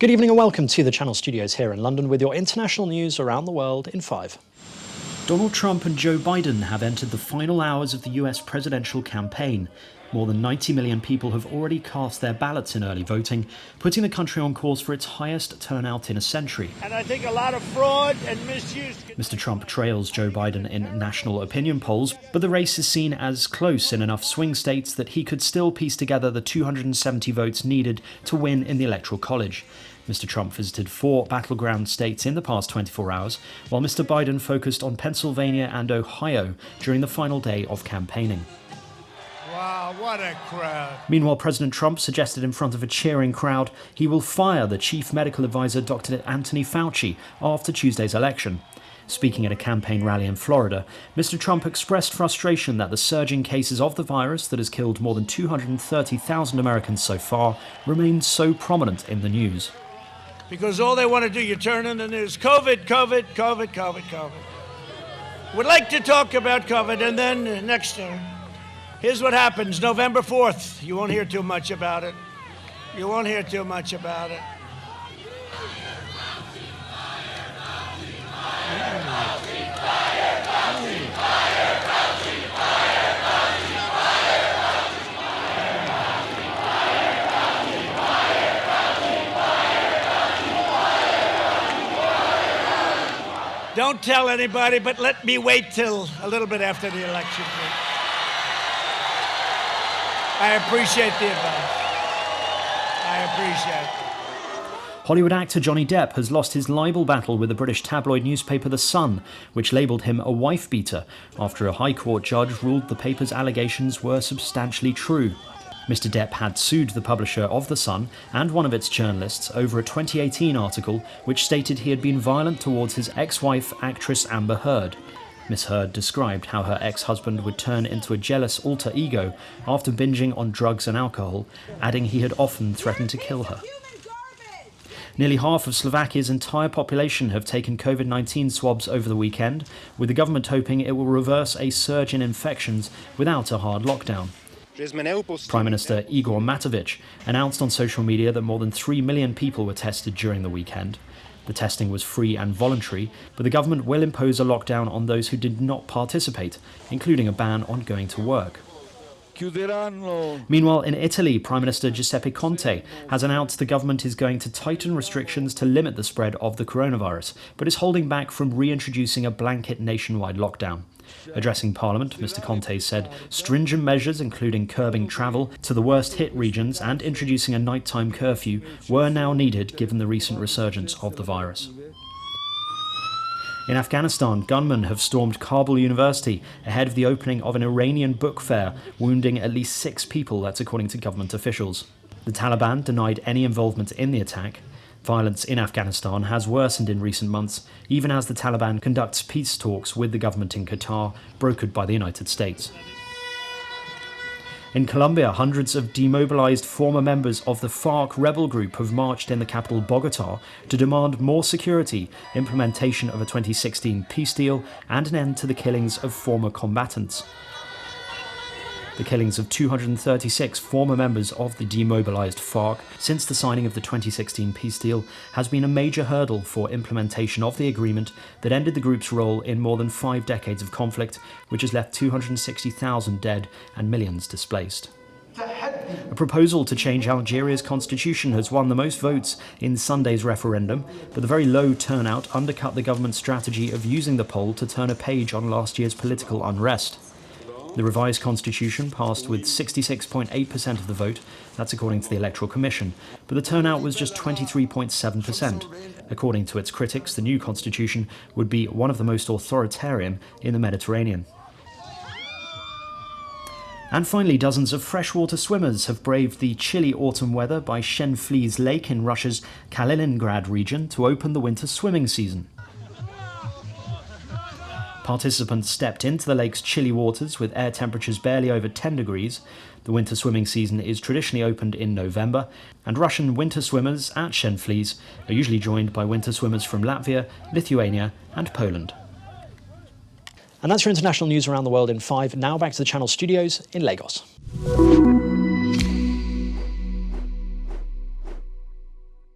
Good evening and welcome to the Channel Studios here in London with your international news around the world in 5. Donald Trump and Joe Biden have entered the final hours of the US presidential campaign. More than 90 million people have already cast their ballots in early voting, putting the country on course for its highest turnout in a century. And I think a lot of fraud and misuse. Mr. Trump trails Joe Biden in national opinion polls, but the race is seen as close in enough swing states that he could still piece together the 270 votes needed to win in the Electoral College. Mr. Trump visited 4 battleground states in the past 24 hours, while Mr. Biden focused on Pennsylvania and Ohio during the final day of campaigning. Wow, what a crowd. Meanwhile, President Trump suggested in front of a cheering crowd he will fire the chief medical advisor Dr. Anthony Fauci after Tuesday's election. Speaking at a campaign rally in Florida, Mr. Trump expressed frustration that the surging cases of the virus that has killed more than 230,000 Americans so far remains so prominent in the news. Because all they want to do, you turn on the news, COVID, COVID, COVID, COVID, COVID. Would like to talk about COVID, and then next year, here's what happens, November 4th. You won't hear too much about it. You won't hear too much about it. Don't tell anybody, but let me wait till a little bit after the election. I appreciate the advice. I appreciate it. Hollywood actor Johnny Depp has lost his libel battle with the British tabloid newspaper The Sun, which labelled him a wife-beater after a High Court judge ruled the paper's allegations were substantially true. Mr. Depp had sued the publisher of The Sun and one of its journalists over a 2018 article which stated he had been violent towards his ex-wife, actress Amber Heard. Miss Heard described how her ex-husband would turn into a jealous alter ego after binging on drugs and alcohol, adding he had often threatened to kill her. Nearly half of Slovakia's entire population have taken COVID-19 swabs over the weekend, with the government hoping it will reverse a surge in infections without a hard lockdown. Prime Minister Igor Matovic announced on social media that more than 3 million people were tested during the weekend. The testing was free and voluntary, but the government will impose a lockdown on those who did not participate, including a ban on going to work. Meanwhile, in Italy, Prime Minister Giuseppe Conte has announced the government is going to tighten restrictions to limit the spread of the coronavirus, but is holding back from reintroducing a blanket nationwide lockdown. Addressing Parliament, Mr. Conte said stringent measures, including curbing travel to the worst-hit regions and introducing a nighttime curfew, were now needed given the recent resurgence of the virus. In Afghanistan, gunmen have stormed Kabul University ahead of the opening of an Iranian book fair, wounding at least 6 people, that's according to government officials. The Taliban denied any involvement in the attack. Violence in Afghanistan has worsened in recent months, even as the Taliban conducts peace talks with the government in Qatar, brokered by the United States. In Colombia, hundreds of demobilized former members of the FARC rebel group have marched in the capital Bogotá to demand more security, implementation of a 2016 peace deal, and an end to the killings of former combatants. The killings of 236 former members of the demobilized FARC since the signing of the 2016 peace deal has been a major hurdle for implementation of the agreement that ended the group's role in more than 5 decades of conflict, which has left 260,000 dead and millions displaced. A proposal to change Algeria's constitution has won the most votes in Sunday's referendum, but the very low turnout undercut the government's strategy of using the poll to turn a page on last year's political unrest. The revised constitution passed with 66.8% of the vote, that's according to the Electoral Commission, but the turnout was just 23.7%. According to its critics, the new constitution would be one of the most authoritarian in the Mediterranean. And finally, dozens of freshwater swimmers have braved the chilly autumn weather by Shenflies Lake in Russia's Kaliningrad region to open the winter swimming season. Participants stepped into the lake's chilly waters with air temperatures barely over 10 degrees. The winter swimming season is traditionally opened in November, and Russian winter swimmers at Shenflies are usually joined by winter swimmers from Latvia, Lithuania and Poland. And that's your international news around the world in 5. Now back to the Channel Studios in Lagos.